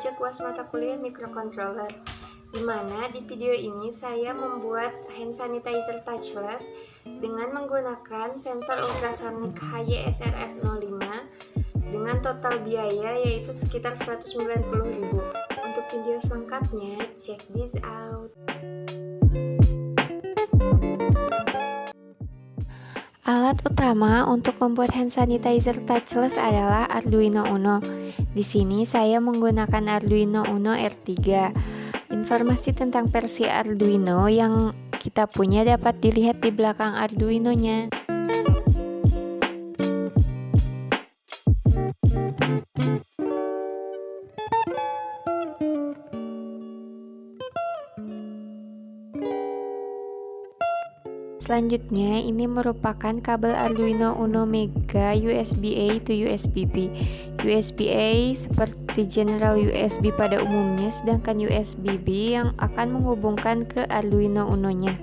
project UAS mata kuliah microcontroller, di mana di video ini saya membuat hand sanitizer touchless dengan menggunakan sensor ultrasonic HYSRF05 dengan total biaya yaitu sekitar 190.000. Untuk video selengkapnya, check this out. Alat utama untuk membuat hand sanitizer touchless adalah Arduino Uno. Di sini saya menggunakan Arduino Uno R3. Informasi tentang versi Arduino yang kita punya dapat dilihat di belakang Arduino-nya. Selanjutnya, ini merupakan kabel Arduino Uno Mega USB-A to USB-B. USB-A seperti General USB pada umumnya, sedangkan USB-B yang akan menghubungkan ke Arduino Uno-nya.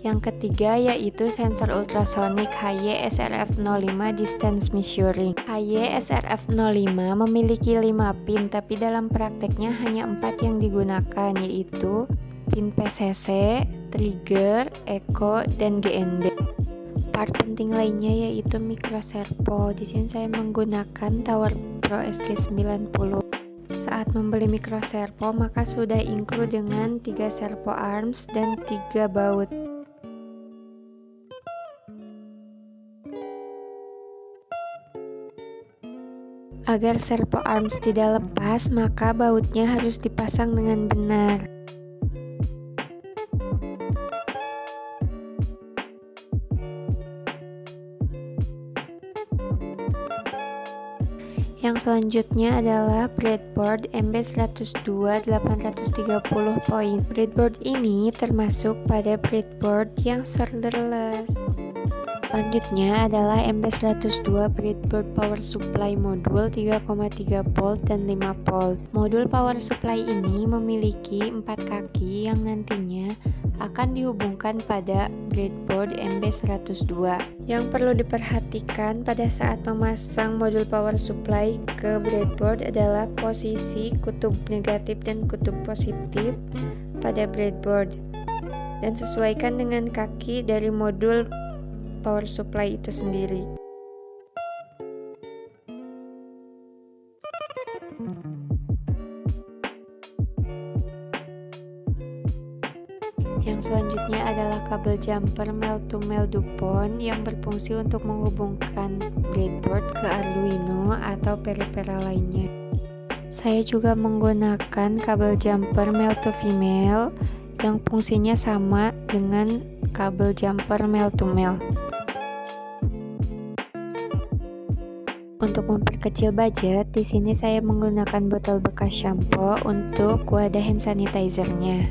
Yang ketiga yaitu sensor ultrasonic HYSRF05 distance measuring. HYSRF05 memiliki 5 pin, tapi dalam prakteknya hanya 4 yang digunakan, yaitu pin PCC, trigger, echo, dan GND. Part penting lainnya yaitu microservo. Di sini saya menggunakan Tower Pro SG90. Saat membeli microservo maka sudah include dengan 3 servo arms dan 3 baut. Agar servo arms tidak lepas, maka bautnya harus dipasang dengan benar. Yang selanjutnya adalah breadboard MB102 830 point. Breadboard ini termasuk pada breadboard yang solderless. Selanjutnya adalah MB102 breadboard power supply modul 3,3 volt dan 5 volt. Modul power supply ini memiliki 4 kaki yang nantinya akan dihubungkan pada breadboard MB102. Yang perlu diperhatikan pada saat memasang modul power supply ke breadboard adalah posisi kutub negatif dan kutub positif pada breadboard, dan sesuaikan dengan kaki dari modul power supply itu sendiri. Yang selanjutnya adalah kabel jumper male-to-male DuPont yang berfungsi untuk menghubungkan breadboard ke Arduino atau peripheral lainnya. Saya juga menggunakan kabel jumper male-to-female yang fungsinya sama dengan kabel jumper male-to-male. Untuk memperkecil budget, di sini saya menggunakan botol bekas shampoo untuk wadah hand sanitizer-nya.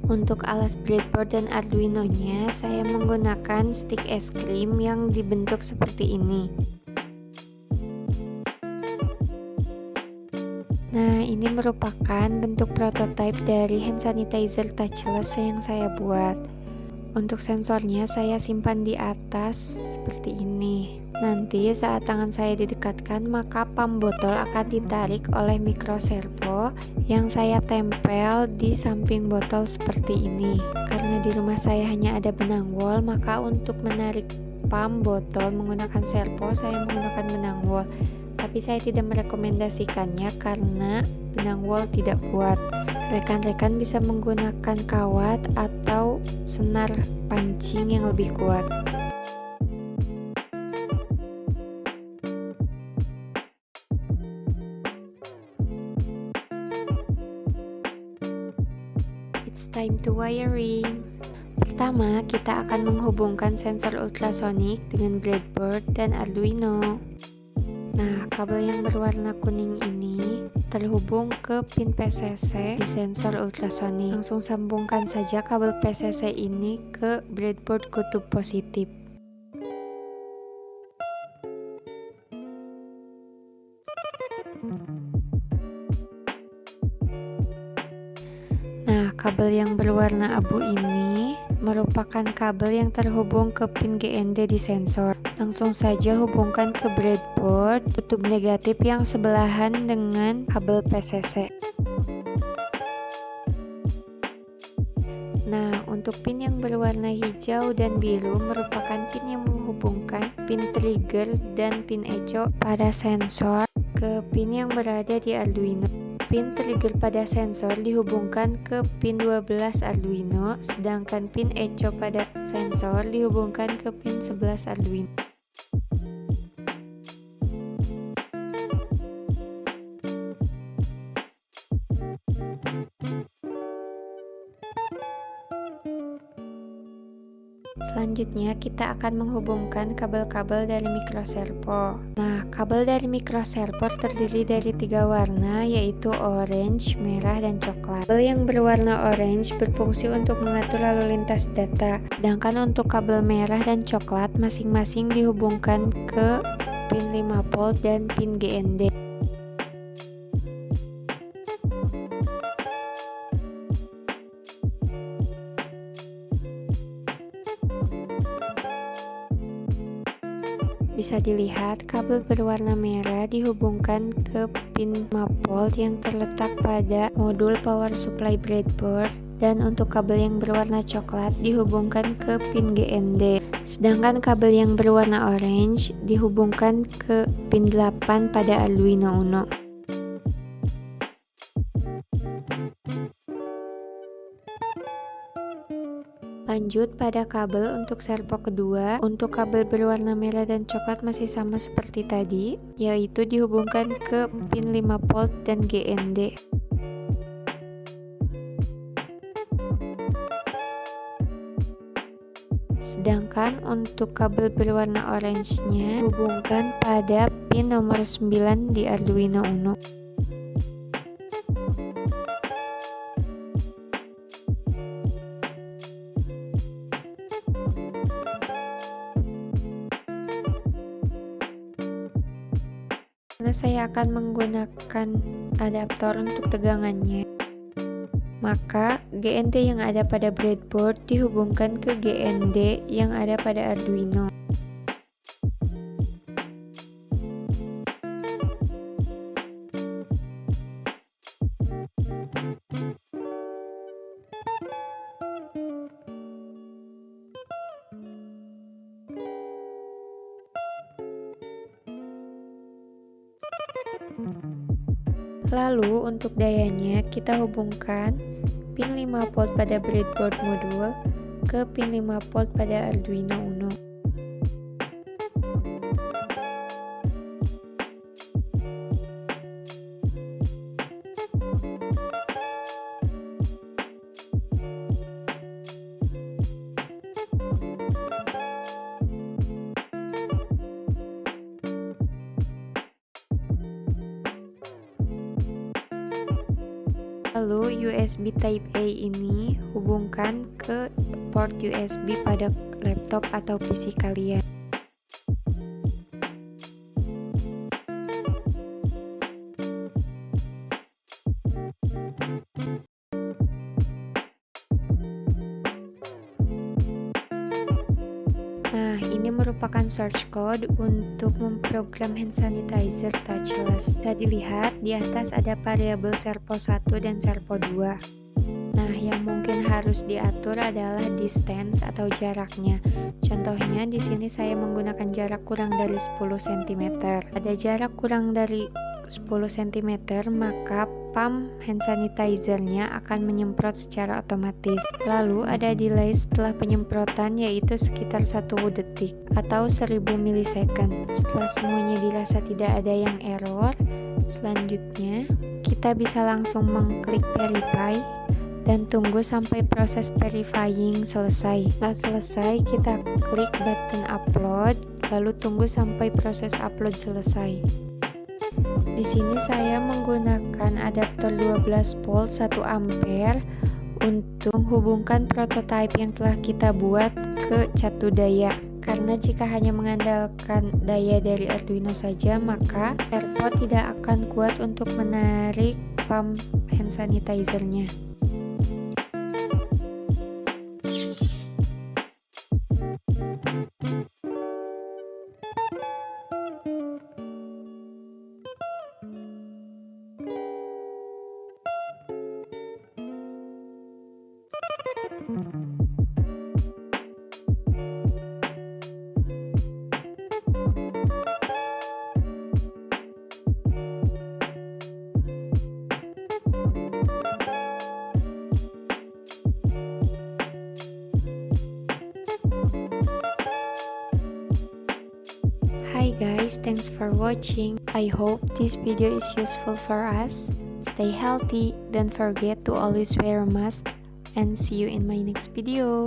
Untuk alas breadboard dan Arduino-nya, saya menggunakan stick es krim yang dibentuk seperti ini. Nah, ini merupakan bentuk prototipe dari hand sanitizer touchless yang saya buat. Untuk sensornya saya simpan di atas seperti ini. Nanti saat tangan saya didekatkan, maka pump botol akan ditarik oleh microservo yang saya tempel di samping botol seperti ini. Karena di rumah saya hanya ada benang wol, maka untuk menarik pump botol menggunakan servo saya menggunakan benang wol. Tapi saya tidak merekomendasikannya karena benang wol tidak kuat. Rekan-rekan bisa menggunakan kawat atau senar pancing yang lebih kuat. It's time to wiring. Pertama, kita akan menghubungkan sensor ultrasonic dengan breadboard dan Arduino. Nah, kabel yang berwarna kuning ini terhubung ke pin PCC di sensor ultrasonic. Langsung sambungkan saja kabel PCC ini ke breadboard kutub positif. Nah, kabel Kabel yang berwarna abu ini merupakan kabel yang terhubung ke pin GND di sensor. Langsung saja hubungkan ke breadboard, tutup negatif yang sebelahan dengan kabel PCC. Nah, untuk pin yang berwarna hijau dan biru merupakan pin yang menghubungkan pin trigger dan pin echo pada sensor ke pin yang berada di Arduino. Pin trigger pada sensor dihubungkan ke pin 12 Arduino, sedangkan pin echo pada sensor dihubungkan ke pin 11 Arduino. Selanjutnya kita akan menghubungkan kabel-kabel dari microservo. Nah, kabel dari microservo terdiri dari 3 warna, yaitu orange, merah, dan coklat. Kabel yang berwarna orange berfungsi untuk mengatur lalu lintas data, sedangkan untuk kabel merah dan coklat masing-masing dihubungkan ke pin 5 volt dan pin GND. Bisa dilihat kabel berwarna merah dihubungkan ke pin 5 volt yang terletak pada modul power supply breadboard, dan untuk kabel yang berwarna coklat dihubungkan ke pin GND. Sedangkan kabel yang berwarna orange dihubungkan ke pin 8 pada Arduino Uno. Lanjut pada kabel untuk servo kedua. Untuk kabel berwarna merah dan coklat masih sama seperti tadi, yaitu dihubungkan ke pin 5 volt dan GND. Sedangkan untuk kabel berwarna orange-nya hubungkan pada pin nomor 9 di Arduino Uno. Karena saya akan menggunakan adaptor untuk tegangannya, maka GND yang ada pada breadboard dihubungkan ke GND yang ada pada Arduino. Lalu untuk dayanya kita hubungkan pin 5 volt pada breadboard modul ke pin 5 volt pada Arduino Uno. Lalu USB Type A ini hubungkan ke port USB pada laptop atau PC kalian. Nah, ini merupakan source code untuk memprogram hand sanitizer touchless. Bisa dilihat di atas ada variabel servo 1 dan servo 2. Nah, yang mungkin harus diatur adalah distance atau jaraknya. Contohnya di sini saya menggunakan jarak kurang dari 10 cm. Ada jarak kurang dari 10 cm, maka pump hand sanitizer-nya akan menyemprot secara otomatis. Lalu ada delay setelah penyemprotan, yaitu sekitar 1 detik atau 1000 milisecond. Setelah semuanya dirasa tidak ada yang error, selanjutnya kita bisa langsung mengklik verify dan tunggu sampai proses verifying selesai. Setelah selesai, kita klik button upload, lalu tunggu sampai proses upload selesai. Di sini saya menggunakan adaptor 12 volt 1 ampere untuk menghubungkan prototipe yang telah kita buat ke catu daya. Karena jika hanya mengandalkan daya dari Arduino saja, maka servo tidak akan kuat untuk menarik pump hand sanitizer-nya. Guys, thanks for watching. I hope this video is useful for us. Stay healthy, don't forget to always wear a mask, and see you in my next video.